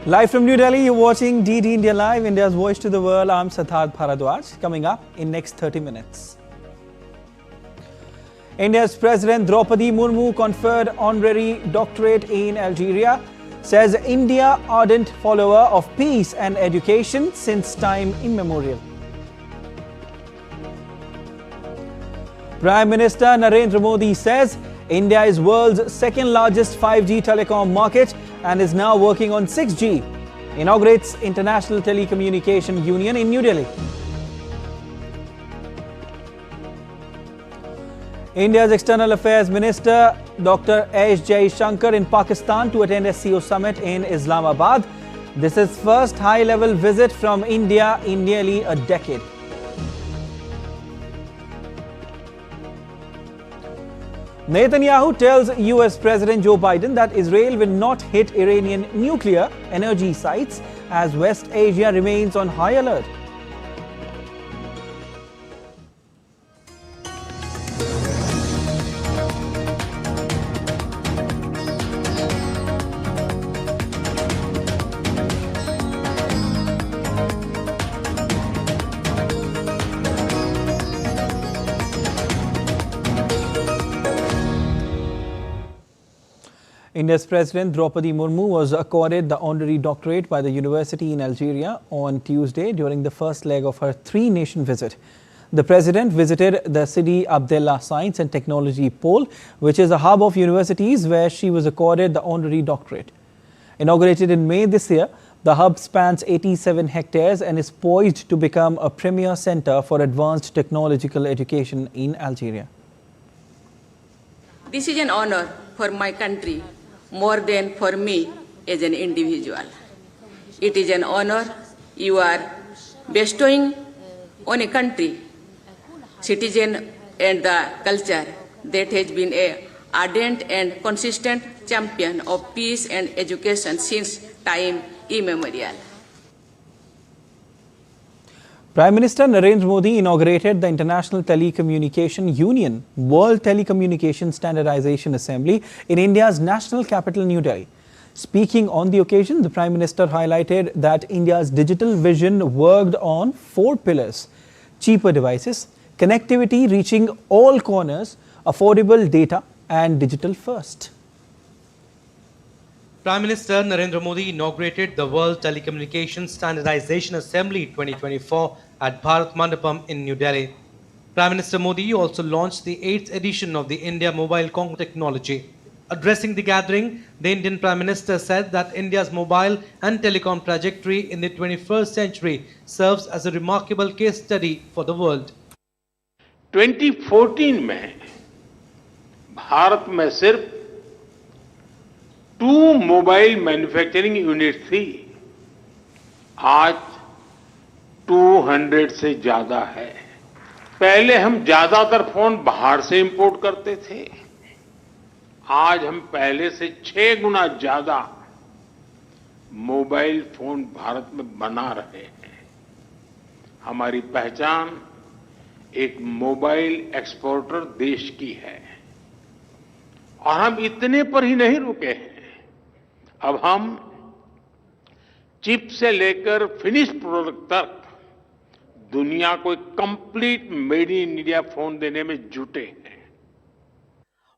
Live from New Delhi, you're watching DD India Live, India's voice to the world. I'm Siddharth Bharadwaj. Coming up in next 30 minutes. India's President Droupadi Murmu conferred Honorary Doctorate in Algeria. Says India ardent follower of peace and education since time immemorial. Prime Minister Narendra Modi says India is world's second largest 5G telecom market and is now working on 6G. Inaugurates International Telecommunication Union in New Delhi. India's External Affairs Minister Dr. Jaishankar in Pakistan to attend SCO summit in Islamabad. This is first high-level visit from India in nearly a decade. Netanyahu tells US President Joe Biden that Israel will not hit Iranian nuclear energy sites as West Asia remains on high alert. India's President Droupadi Murmu was accorded the Honorary Doctorate by the University in Algeria on Tuesday during the first leg of her three-nation visit. The President visited the Sidi Abdallah Science and Technology Pole, which is a hub of universities where she was accorded the Honorary Doctorate. Inaugurated in May this year, the hub spans 87 hectares and is poised to become a premier center for advanced technological education in Algeria. This is an honor for my country, more than for me as an individual. It is an honor you are bestowing on a country, citizen and the culture that has been an ardent and consistent champion of peace and education since time immemorial. Prime Minister Narendra Modi inaugurated the International Telecommunication Union World Telecommunications Standardization Assembly in India's national capital, New Delhi. Speaking on the occasion, the Prime Minister highlighted that India's digital vision worked on 4 pillars: cheaper devices, connectivity reaching all corners, affordable data, and digital first. Prime Minister Narendra Modi inaugurated the World Telecommunications Standardization Assembly 2024 at Bharat Mandapam in New Delhi. Prime Minister Modi also launched the 8th edition of the India Mobile Congress Technology. Addressing the gathering, the Indian Prime Minister said that India's mobile and telecom trajectory in the 21st century serves as a remarkable case study for the world. 2014 में भारत में सिर्फ 2 mobile manufacturing unit थी, आज 200 से ज्यादा है। पहले हम ज्यादातर फोन बाहर से इंपोर्ट करते थे, आज हम पहले से 6 गुना ज्यादा मोबाइल फोन भारत में बना रहे हैं। हमारी पहचान एक मोबाइल एक्सपोर्टर देश की है और हम इतने पर ही नहीं रुके हैं। अब हम चिप से लेकर फिनिश प्रोडक्ट तक दुनिया को एक complete made in India phone देने में जुटे हैं।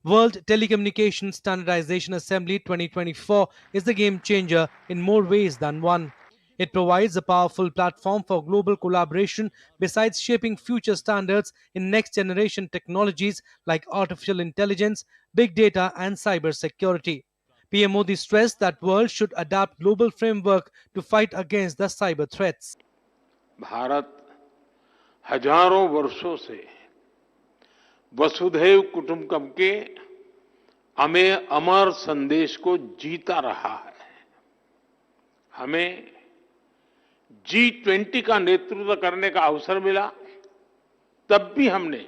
World Telecommunications Standardization Assembly 2024 is the game changer in more ways than one. It provides a powerful platform for global collaboration besides shaping future standards in next generation technologies like artificial intelligence, big data and cyber security. PM Modi stressed that world should adapt global framework to fight against the cyber threats. Bharat हजारों वर्षों से वसुधैव कुटुंबकम के अमर संदेश को जीता रहा है। हमें G20 का नेतृत्व करने का अवसर मिला, तब भी हमने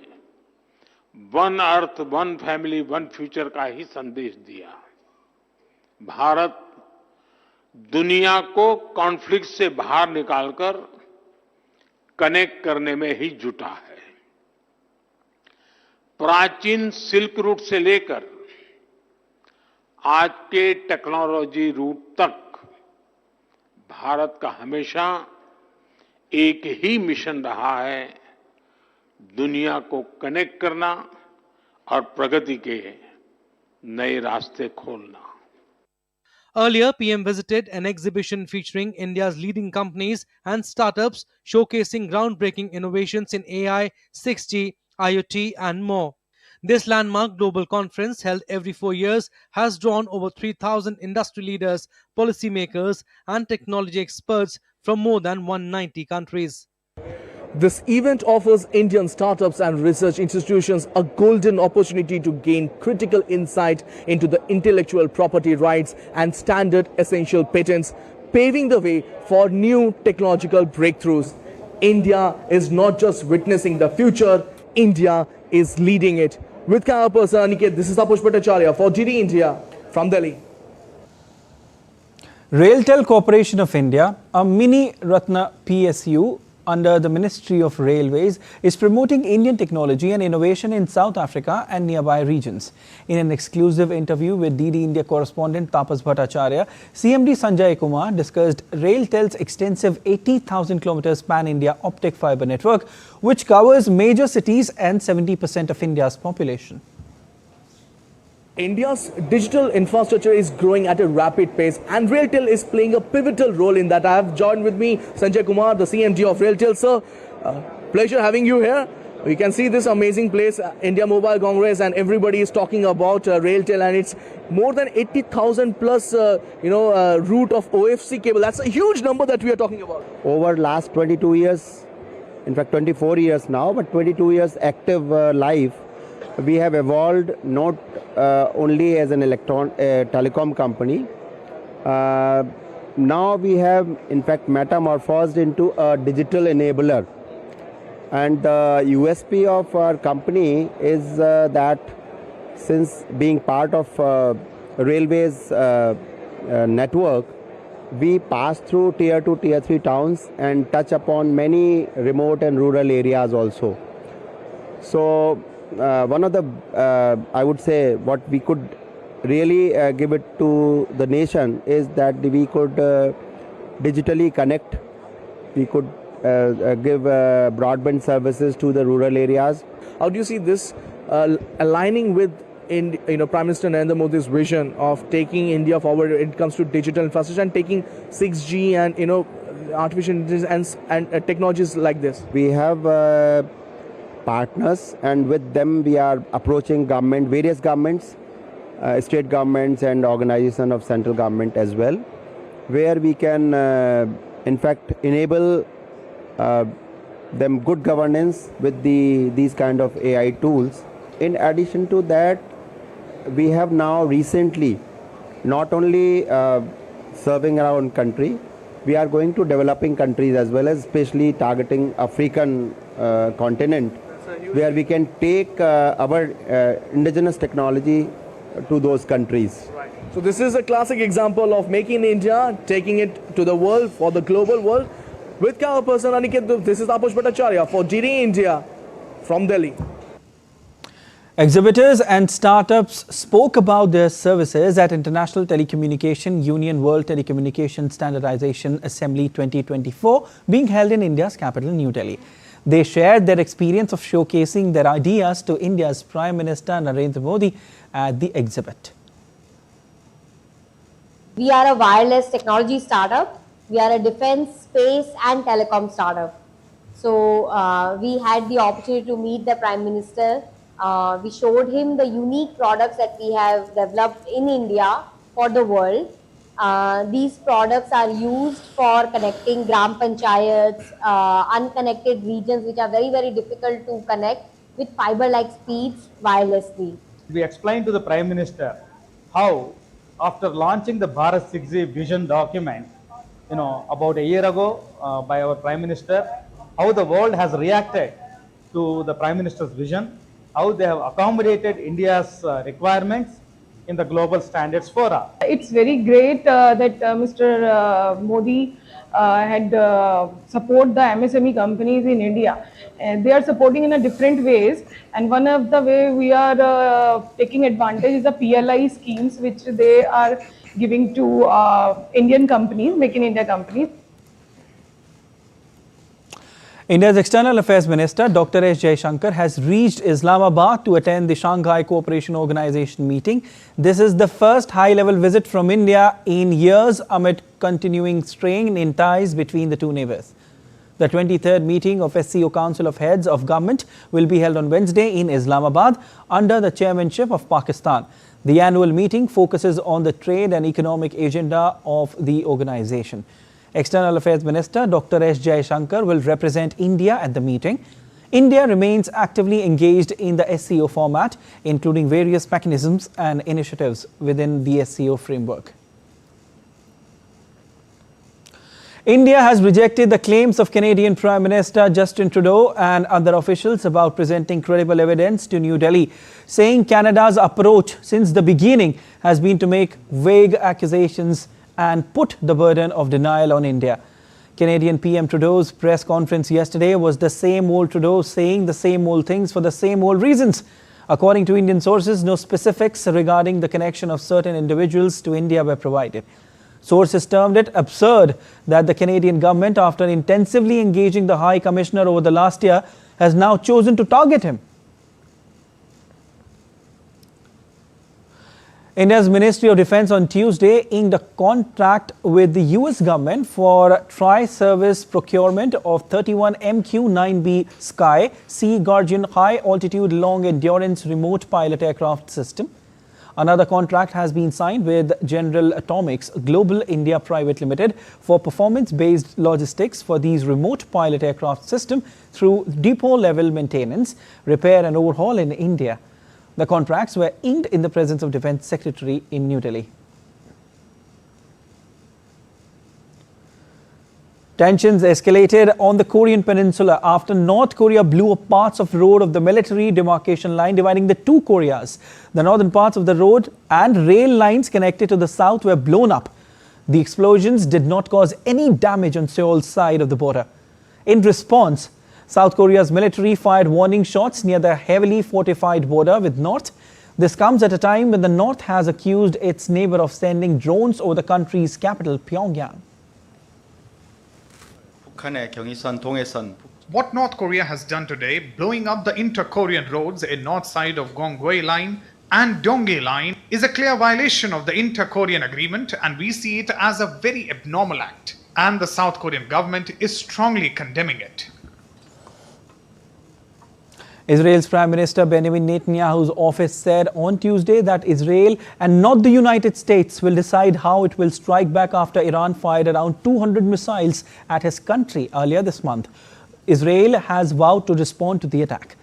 one earth, one family, one future का ही संदेश दिया। भारत दुनिया को कॉन्फ्लिक्ट से बाहर निकालकर कनेक्ट करने में ही जुटा है। प्राचीन सिल्क रूट से लेकर आज के टेक्नोलॉजी रूट तक भारत का हमेशा एक ही मिशन रहा है, दुनिया को कनेक्ट करना और प्रगति के नए रास्ते खोलना। Earlier, PM visited an exhibition featuring India's leading companies and startups showcasing groundbreaking innovations in AI, 6G, IoT, and more. This landmark global conference, held every 4 years, has drawn over 3,000 industry leaders, policymakers, and technology experts from more than 190 countries. This event offers Indian startups and research institutions a golden opportunity to gain critical insight into the intellectual property rights and standard essential patents, paving the way for new technological breakthroughs. India is not just witnessing the future, India is leading it. With camera person Aniket, this is Tapush Bhattacharya for GD India from Delhi. Railtel Corporation of India, a mini Ratna PSU under the Ministry of Railways, is promoting Indian technology and innovation in South Africa and nearby regions. In an exclusive interview with DD India correspondent Tapas Bhattacharya, CMD Sanjay Kumar discussed Railtel's extensive 80,000 km pan-India optic fibre network, which covers major cities and 70% of India's population. India's digital infrastructure is growing at a rapid pace and Railtel is playing a pivotal role in that. I have joined with me Sanjay Kumar, the CMD of Railtel. Sir, pleasure having you here. We can see this amazing place, India Mobile Congress, and everybody is talking about Railtel, and it's more than 80,000 plus, route of OFC cable. That's a huge number that we are talking about. Over last 22 years, in fact 24 years now, but 22 years active life, we have evolved not only as an telecom company. Now we have in fact metamorphosed into a digital enabler. And the USP of our company is that since being part of railways network, we pass through tier 2, tier 3 towns and touch upon many remote and rural areas also. So one of the, I would say, what we could really give it to the nation is that we could digitally connect, we could give broadband services to the rural areas. How do you see this aligning with Prime Minister Narendra Modi's vision of taking India forward when it comes to digital infrastructure and taking 6G and artificial intelligence and technologies like this? We have partners, and with them we are approaching government, various governments, state governments and organization of central government as well, where we can in fact enable them good governance with these kind of AI tools. In addition to that, we have now recently not only serving our own country, we are going to developing countries as well, as especially targeting African continent, where we can take our indigenous technology to those countries. Right. So this is a classic example of making India, taking it to the world, for the global world. With camera person Aniket, this is Tapush Bhattacharya for GD India from Delhi. Exhibitors and startups spoke about their services at International Telecommunication Union World Telecommunications Standardization Assembly 2024 being held in India's capital, New Delhi. They shared their experience of showcasing their ideas to India's Prime Minister Narendra Modi at the exhibit. We are a wireless technology startup. We are a defense, space and telecom startup. So we had the opportunity to meet the Prime Minister. We showed him the unique products that we have developed in India for the world. These products are used for connecting gram panchayats, unconnected regions which are very, very difficult to connect with fiber-like speeds wirelessly. We explained to the Prime Minister how, after launching the Bharat 6G vision document, about a year ago by our Prime Minister, how the world has reacted to the Prime Minister's vision, how they have accommodated India's requirements in the global standards fora. It's very great that Mr. Modi had support the MSME companies in India. They are supporting in a different ways, and one of the way we are taking advantage is the PLI schemes which they are giving to Indian companies, Make in India companies. India's External Affairs Minister Dr. S. Jaishankar has reached Islamabad to attend the Shanghai Cooperation Organization meeting. This is the first high-level visit from India in years amid continuing strain in ties between the two neighbors. The 23rd meeting of SCO Council of Heads of Government will be held on Wednesday in Islamabad under the chairmanship of Pakistan. The annual meeting focuses on the trade and economic agenda of the organization. External Affairs Minister Dr. S. Jaishankar will represent India at the meeting. India remains actively engaged in the SCO format, including various mechanisms and initiatives within the SCO framework. India has rejected the claims of Canadian Prime Minister Justin Trudeau and other officials about presenting credible evidence to New Delhi, saying Canada's approach since the beginning has been to make vague accusations and put the burden of denial on India. Canadian PM Trudeau's press conference yesterday was the same old Trudeau saying the same old things for the same old reasons. According to Indian sources, no specifics regarding the connection of certain individuals to India were provided. Sources termed it absurd that the Canadian government, after intensively engaging the High Commissioner over the last year, has now chosen to target him. India's Ministry of Defence on Tuesday inked a contract with the US government for tri-service procurement of 31 MQ-9B Sky Sea Guardian high-altitude long-endurance remote pilot aircraft system. Another contract has been signed with General Atomics Global India Private Limited for performance-based logistics for these remote pilot aircraft system through depot-level maintenance, repair and overhaul in India. The contracts were inked in the presence of Defence Secretary in New Delhi. Tensions escalated on the Korean peninsula after North Korea blew up parts of the road of the military demarcation line dividing the two Koreas. The northern parts of the road and rail lines connected to the south were blown up. The explosions did not cause any damage on Seoul's side of the border. In response, South Korea's military fired warning shots near the heavily fortified border with North. This comes at a time when the North has accused its neighbor of sending drones over the country's capital, Pyongyang. What North Korea has done today, blowing up the inter-Korean roads in north side of Gongwei Line and Donghae Line, is a clear violation of the inter-Korean agreement, and we see it as a very abnormal act. And the South Korean government is strongly condemning it. Israel's Prime Minister Benjamin Netanyahu's office said on Tuesday that Israel and not the United States will decide how it will strike back after Iran fired around 200 missiles at his country earlier this month. Israel has vowed to respond to the attack.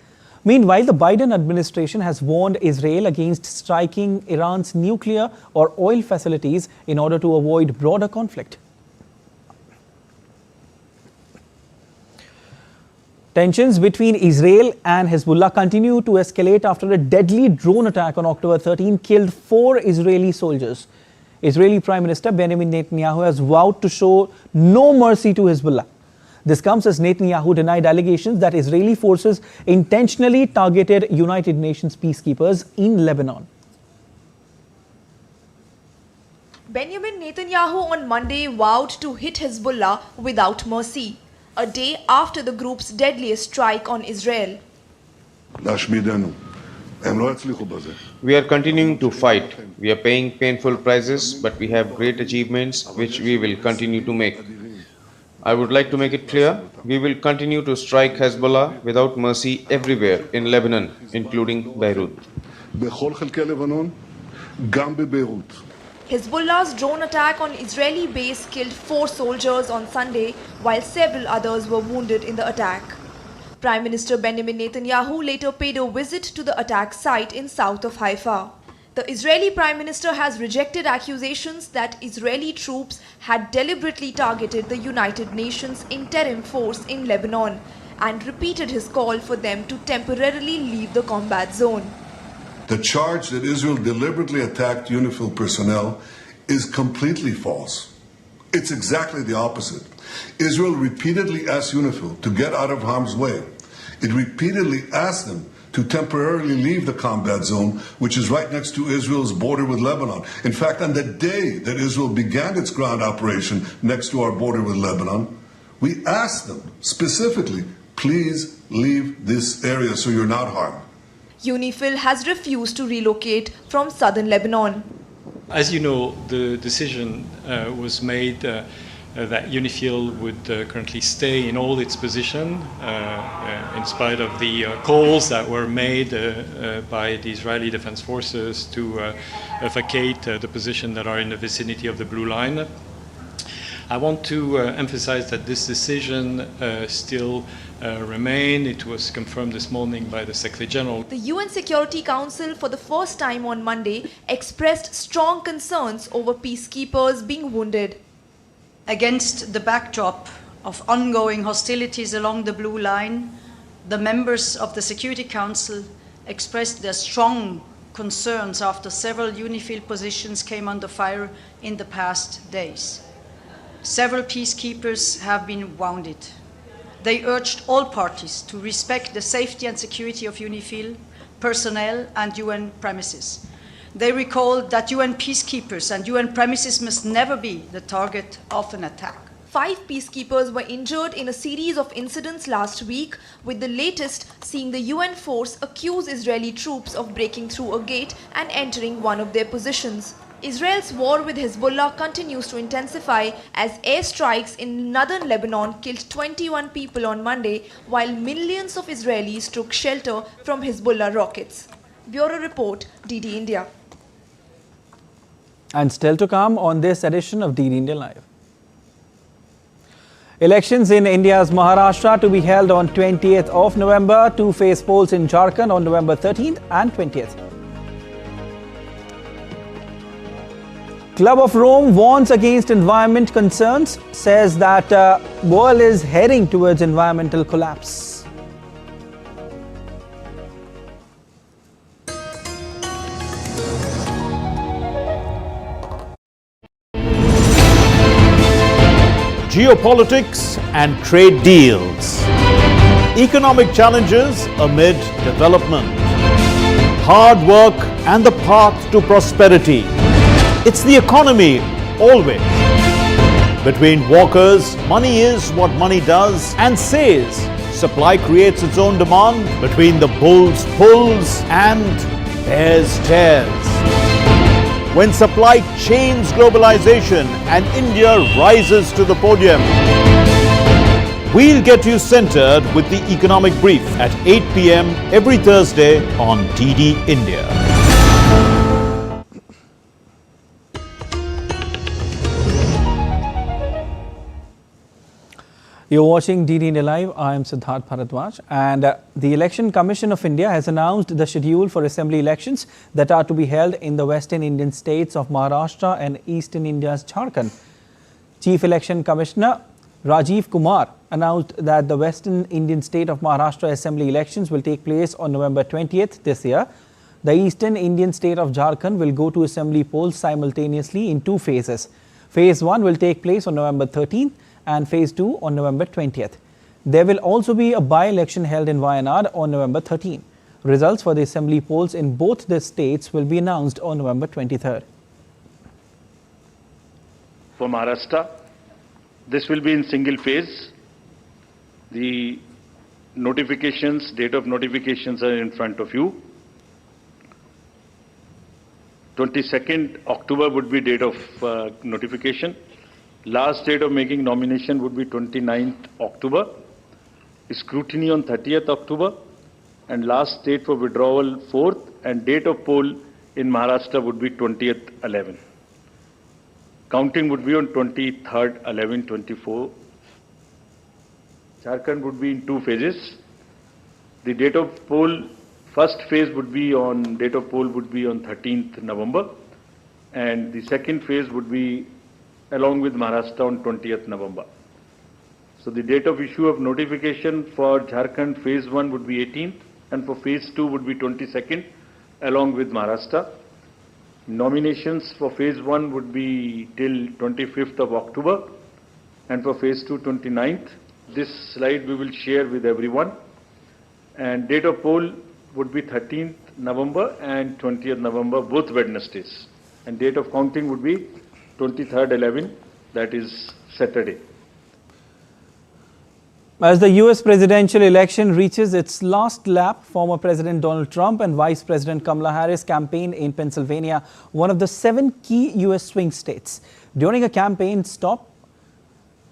Meanwhile, the Biden administration has warned Israel against striking Iran's nuclear or oil facilities in order to avoid broader conflict. Tensions between Israel and Hezbollah continue to escalate after a deadly drone attack on October 13 killed 4 Israeli soldiers. Israeli Prime Minister Benjamin Netanyahu has vowed to show no mercy to Hezbollah. This comes as Netanyahu denied allegations that Israeli forces intentionally targeted United Nations peacekeepers in Lebanon. Benjamin Netanyahu on Monday vowed to hit Hezbollah without mercy, a day after the group's deadliest strike on Israel. We are continuing to fight. We are paying painful prices, but we have great achievements which we will continue to make. I would like to make it clear, we will continue to strike Hezbollah without mercy everywhere in Lebanon, including Beirut. Hezbollah's drone attack on Israeli base killed 4 soldiers on Sunday, while several others were wounded in the attack. Prime Minister Benjamin Netanyahu later paid a visit to the attack site in south of Haifa. The Israeli Prime Minister has rejected accusations that Israeli troops had deliberately targeted the United Nations interim force in Lebanon and repeated his call for them to temporarily leave the combat zone. The charge that Israel deliberately attacked UNIFIL personnel is completely false. It's exactly the opposite. Israel repeatedly asked UNIFIL to get out of harm's way. It repeatedly asked them to temporarily leave the combat zone, which is right next to Israel's border with Lebanon. In fact, on the day that Israel began its ground operation next to our border with Lebanon, we asked them specifically, please leave this area so you're not harmed. UNIFIL has refused to relocate from southern Lebanon. As you know, the decision was made that UNIFIL would currently stay in all its position in spite of the calls that were made by the Israeli Defense Forces to vacate the position that are in the vicinity of the Blue Line. I want to emphasize that this decision still remains. It was confirmed this morning by the Secretary General. The UN Security Council for the first time on Monday expressed strong concerns over peacekeepers being wounded. Against the backdrop of ongoing hostilities along the Blue Line, the members of the Security Council expressed their strong concerns after several UNIFIL positions came under fire in the past days. Several peacekeepers have been wounded. They urged all parties to respect the safety and security of UNIFIL, personnel and UN premises. They recalled that UN peacekeepers and UN premises must never be the target of an attack. 5 peacekeepers were injured in a series of incidents last week, with the latest seeing the UN force accuse Israeli troops of breaking through a gate and entering one of their positions. Israel's war with Hezbollah continues to intensify as airstrikes in northern Lebanon killed 21 people on Monday, while millions of Israelis took shelter from Hezbollah rockets. Bureau Report, DD India. And still to come on this edition of DD India Live. Elections in India's Maharashtra to be held on 20th of November. 2-phase polls in Jharkhand on November 13th and 20th. Club of Rome warns against environment concerns, says that world is heading towards environmental collapse. Geopolitics and trade deals. Economic challenges amid development. Hard work and the path to prosperity. It's the economy, always. Between walkers, money is what money does and says. Supply creates its own demand. Between the bulls pulls and bears tears. When supply chains globalization and India rises to the podium. We'll get you centered with the economic brief at 8 p.m. every Thursday on DD India. You're watching DD India Live. I am Siddharth Bharadwaj, and the Election Commission of India has announced the schedule for assembly elections that are to be held in the Western Indian states of Maharashtra and Eastern India's Jharkhand. Chief Election Commissioner Rajiv Kumar announced that the Western Indian state of Maharashtra assembly elections will take place on November 20th this year. The Eastern Indian state of Jharkhand will go to assembly polls simultaneously in 2 phases. Phase 1 will take place on November 13th and Phase 2 on November 20th. There will also be a by-election held in Wayanad on November 13. Results for the assembly polls in both the states will be announced on November 23rd. For Maharashtra, this will be in single phase. The notifications, date of notifications are in front of you. 22nd October would be date of notification. Last date of making nomination would be 29th October. Scrutiny on 30th October. And last date for withdrawal 4th. And date of poll in Maharashtra would be 20th 11. Counting would be on 23rd 11 24. Jharkhand would be in 2 phases. The date of poll, first phase would be on, date of poll would be on 13th November. And the second phase would be along with Maharashtra on 20th November. So the date of issue of notification for Jharkhand phase 1 would be 18th and for phase 2 would be 22nd along with Maharashtra. Nominations for phase 1 would be till 25th of October and for phase 2 29th. This slide we will share with everyone. And date of poll would be 13th November and 20th November, both Wednesdays. And date of counting would be 23rd 11, that is Saturday. As the US presidential election reaches its last lap, former President Donald Trump and Vice President Kamala Harris campaign in Pennsylvania, one of the 7 key US swing states. During a campaign stop,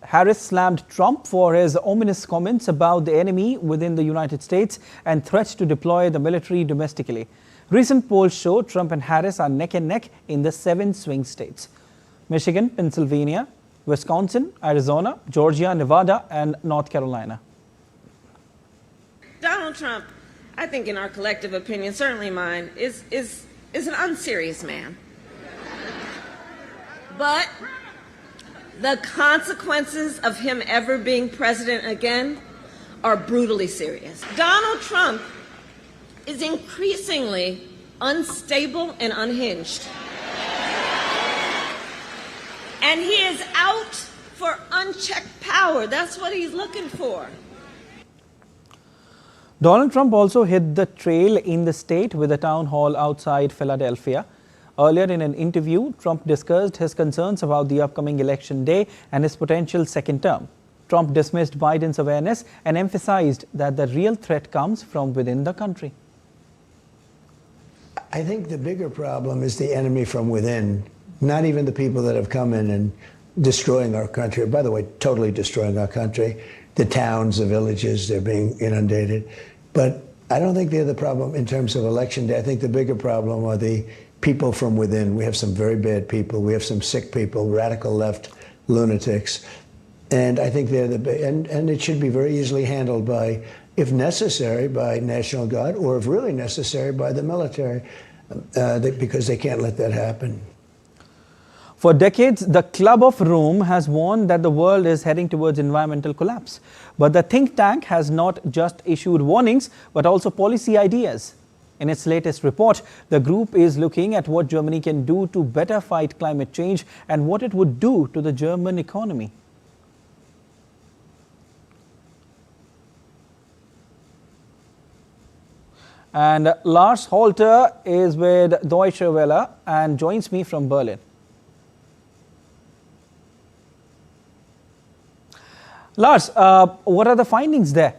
Harris slammed Trump for his ominous comments about the enemy within the United States and threats to deploy the military domestically. Recent polls show Trump and Harris are neck and neck in the 7 swing states: Michigan, Pennsylvania, Wisconsin, Arizona, Georgia, Nevada, and North Carolina. Donald Trump, I think in our collective opinion, certainly mine, is an unserious man. But the consequences of him ever being president again are brutally serious. Donald Trump is increasingly unstable and unhinged. And he is out for unchecked power. That's what he's looking for. Donald Trump also hit the trail in the state with a town hall outside Philadelphia. Earlier in an interview, Trump discussed his concerns about the upcoming election day and his potential second term. Trump dismissed Biden's awareness and emphasized that the real threat comes from within the country. I think the bigger problem is the enemy from within. Not even the people that have come in and destroying our country. By the way, totally destroying our country. The towns, the villages, they're being inundated. But I don't think they're the problem in terms of election day. I think the bigger problem are the people from within. We have some very bad people. We have some sick people, radical left lunatics. And I think they're and it should be very easily handled by, if necessary, by National Guard, or if really necessary, by the military, because they can't let that happen. For decades, the Club of Rome has warned that the world is heading towards environmental collapse. But the think tank has not just issued warnings, but also policy ideas. In its latest report, the group is looking at what Germany can do to better fight climate change and what it would do to the German economy. And Lars Holter is with Deutsche Welle and joins me from Berlin. Lars, what are the findings there?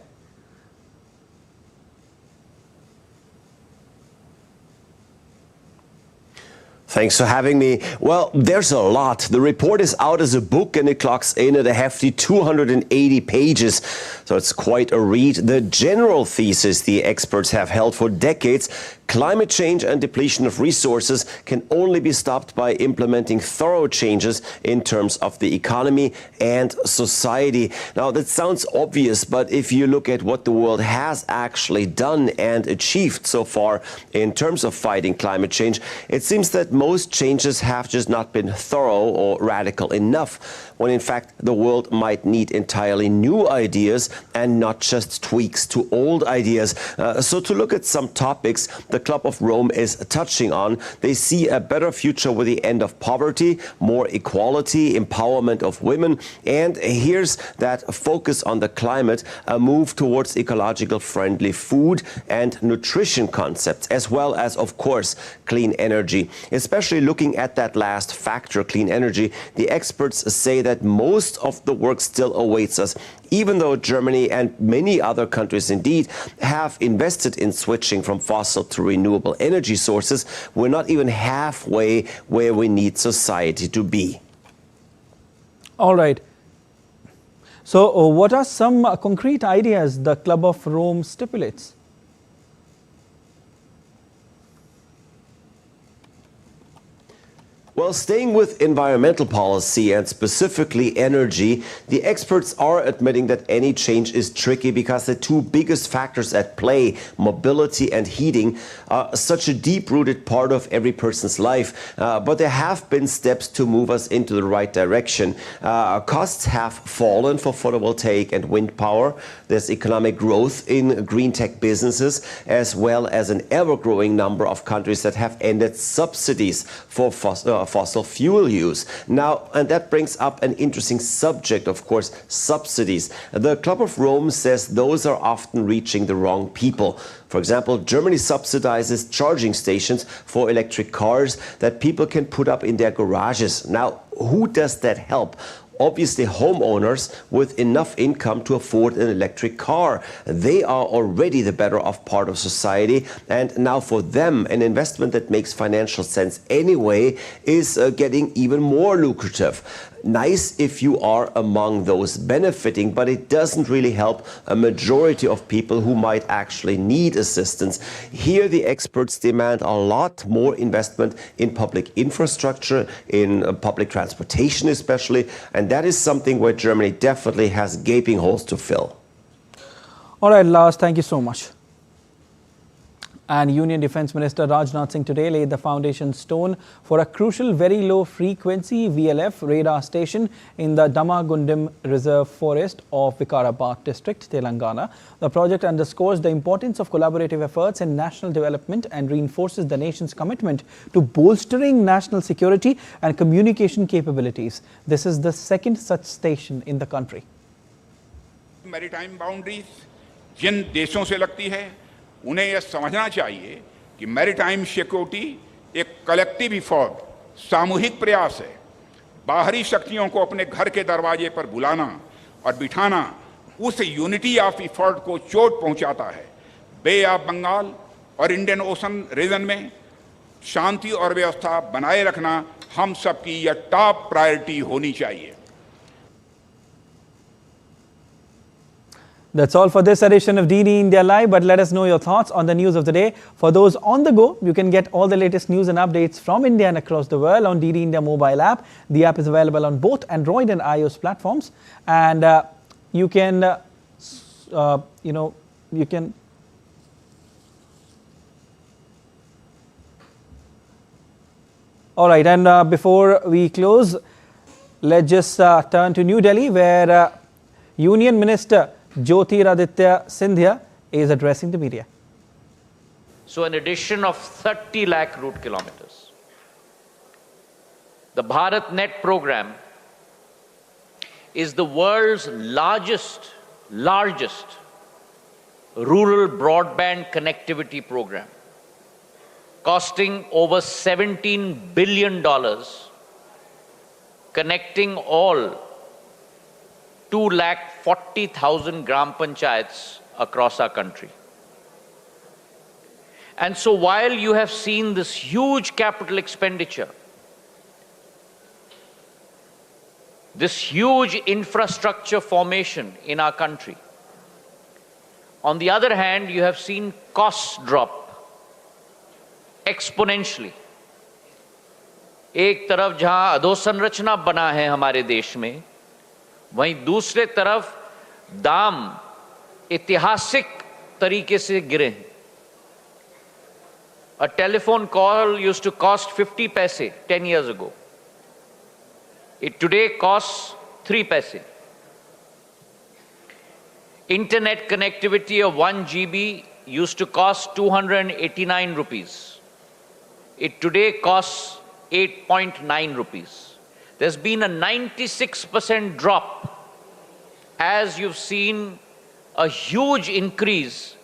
Thanks for having me. Well, there's a lot. The report is out as a book and it clocks in at a hefty 280 pages. So it's quite a read. The general thesis the experts have held for decades: climate change and depletion of resources can only be stopped by implementing thorough changes in terms of the economy and society. Now, that sounds obvious, but if you look at what the world has actually done and achieved so far in terms of fighting climate change, it seems that most changes have just not been thorough or radical enough, when in fact the world might need entirely new ideas and not just tweaks to old ideas. So to look at some topics the Club of Rome is touching on, they see a better future with the end of poverty, more equality, empowerment of women, and here's that focus on the climate, a move towards ecological friendly food and nutrition concepts, as well as, of course, clean energy. Especially looking at that last factor, clean energy, the experts say that most of the work still awaits us, even though Germany and many other countries indeed have invested in switching from fossil to renewable energy sources. We're not even halfway where we need society to be. All right. So what are some concrete ideas the Club of Rome stipulates? Well, staying with environmental policy and specifically energy, the experts are admitting that any change is tricky because the two biggest factors at play, mobility and heating, are such a deep-rooted part of every person's life. But there have been steps to move us into the right direction. Costs have fallen for photovoltaic and wind power. There's economic growth in green tech businesses, as well as an ever-growing number of countries that have ended subsidies for fossil fossil fuel use. Now, and that brings up an interesting subject, of course, subsidies. The Club of Rome says those are often reaching the wrong people. For example, Germany subsidizes charging stations for electric cars that people can put up in their garages. Now, who does that help? Obviously, homeowners with enough income to afford an electric car. They are already the better off part of society. And now for them, an investment that makes financial sense anyway is getting even more lucrative. Nice if you are among those benefiting, but it doesn't really help a majority of people who might actually need assistance. Here, the experts demand a lot more investment in public infrastructure, in public transportation especially, and that is something where Germany definitely has gaping holes to fill. All right, Lars, thank you so much. And Union Defence Minister Rajnath Singh today laid the foundation stone for a crucial very low frequency VLF radar station in the Damagundam Reserve Forest of Vikarabad district, Telangana. The project underscores the importance of collaborative efforts in national development and reinforces the nation's commitment to bolstering national security and communication capabilities. This is the second such station in the country. Maritime boundaries जिन देशों से लगती है उन्हें यह समझना चाहिए कि maritime security एक कलेक्टिव इफोर्ट, सामूहिक प्रयास है। बाहरी शक्तियों को अपने घर के दरवाजे पर बुलाना और बिठाना उस यूनिटी ऑफ इफोर्ट को चोट पहुंचाता है। बे ऑफ बंगाल और इंडियन ओशन रीजन में शांति और व्यवस्था बनाए रखना हम सबकी यह टॉप प्रायोरिटी होनी चाहिए। That's all for this edition of DD India Live, but let us know your thoughts on the news of the day. For those on the go, you can get all the latest news and updates from India and across the world on DD India mobile app. The app is available on both Android and iOS platforms, and you can, All right, and before we close, let's just turn to New Delhi, where Union Minister Jyotiraditya Scindia is addressing the media. So an addition of 30 lakh route kilometers. The BharatNet program is the world's largest rural broadband connectivity program, costing over $17 billion, connecting all 240,000 gram panchayats across our country. And so while you have seen this huge capital expenditure, this huge infrastructure formation in our country, on the other hand, you have seen costs drop exponentially. एक तरफ जहां अधोसंरचना बना है हमारे देश में, वहीं दूसरे तरफ दाम ऐतिहासिक तरीके से गिरे हैं। A telephone call used to cost 50 paise 10 years ago. It today costs 3 paise. Internet connectivity of 1 GB used to cost 289 rupees. It today costs 8.9 rupees. There's been a 96% drop, as you've seen a huge increase,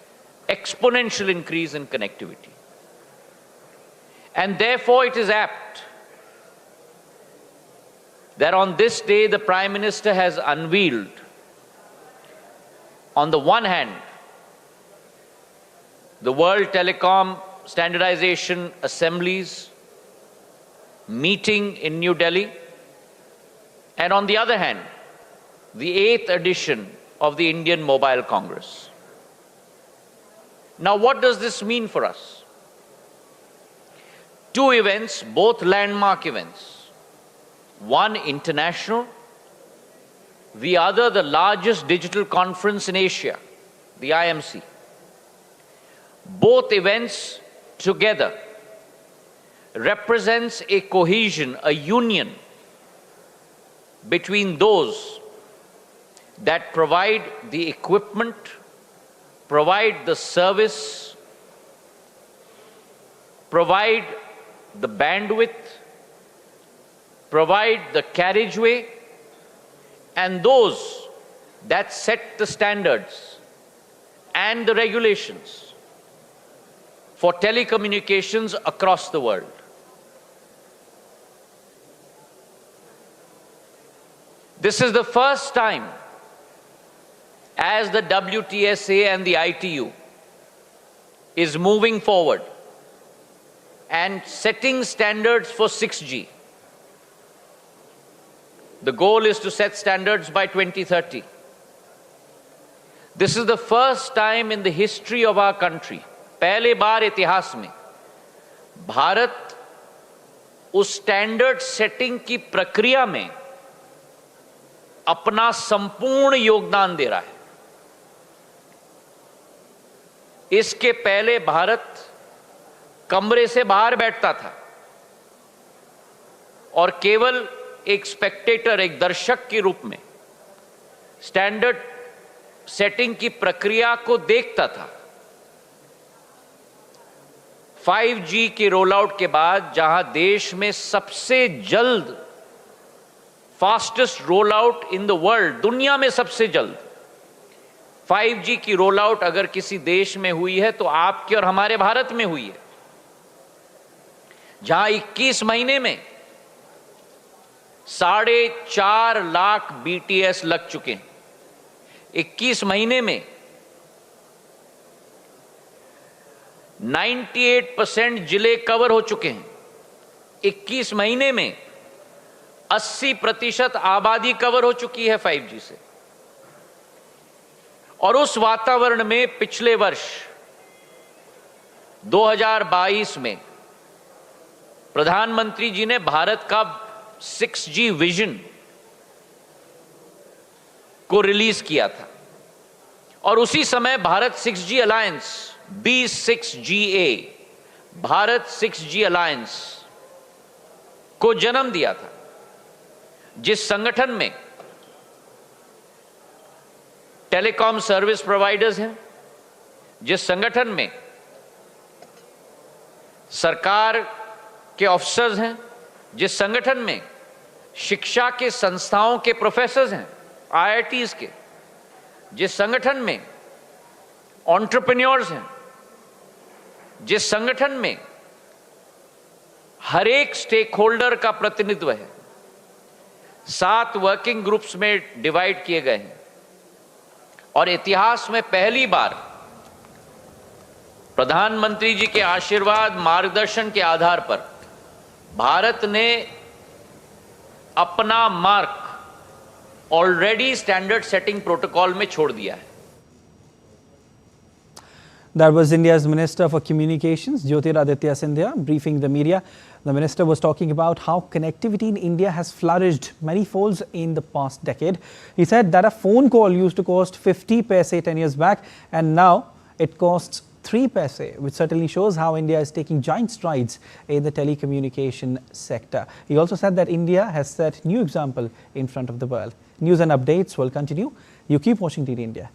exponential increase in connectivity. And therefore it is apt that on this day the Prime Minister has unveiled, on the one hand, the World Telecom Standardization Assembly's meeting in New Delhi, and on the other hand, the 8th edition of the Indian Mobile Congress. Now, what does this mean for us? Two events, both landmark events. One international, the other the largest digital conference in Asia, the IMC. Both events together represents a cohesion, a union between those that provide the equipment, provide the service, provide the bandwidth, provide the carriageway and those that set the standards and the regulations for telecommunications across the world. This is the first time as the WTSA and the ITU is moving forward and setting standards for 6G. The goal is to set standards by 2030. This is the first time in the history of our country, पहले बार इतिहास में भारत उस standard setting की प्रक्रिया में अपना संपूर्ण योगदान दे रहा है। इसके पहले भारत कमरे से बाहर बैठता था और केवल एक स्पेक्टेटर, एक दर्शक के रूप में स्टैंडर्ड सेटिंग की प्रक्रिया को देखता था। 5G के रोल आउट के बाद जहां देश में सबसे जल्द fastest roll out in the world, दुनिया में सबसे जल्द 5G की रोल आउट अगर किसी देश में हुई है तो आपके और हमारे भारत में हुई है, जहां 21 महीने में 4.5 लाख BTS लग चुके हैं। 21 महीने में 98% जिले कवर हो चुके हैं। 21 महीने में 80% आबादी कवर हो चुकी है 5G से। और उस वातावरण में पिछले वर्ष 2022 में प्रधानमंत्री जी ने भारत का 6G विजन को रिलीज किया था और उसी समय Bharat 6G alliance B6GA, Bharat 6G alliance को जन्म दिया था, जिस संगठन में टेलीकॉम सर्विस प्रोवाइडर्स हैं, जिस संगठन में सरकार के ऑफिसर्स हैं, जिस संगठन में शिक्षा के संस्थाओं के प्रोफेसर्स हैं, IITs के, जिस संगठन में एंटरप्रेन्योर्स हैं, जिस संगठन में हर एक स्टेक होल्डर का प्रतिनिधित्व है, 7 वर्किंग ग्रुप्स में डिवाइड किए गए हैं और इतिहास में पहली बार प्रधानमंत्री जी के आशीर्वाद, मार्गदर्शन के आधार पर भारत ने अपना mark already standard setting protocol में छोड़ दिया है। That was India's Minister for Communications, Jyotiraditya Scindia, briefing the media. The minister was talking about how connectivity in India has flourished many folds in the past decade. He said that a phone call used to cost 50 paise 10 years back, and now it costs 3 paise, which certainly shows how India is taking giant strides in the telecommunication sector. He also said that India has set new example in front of the world. News and updates will continue. You keep watching DD India.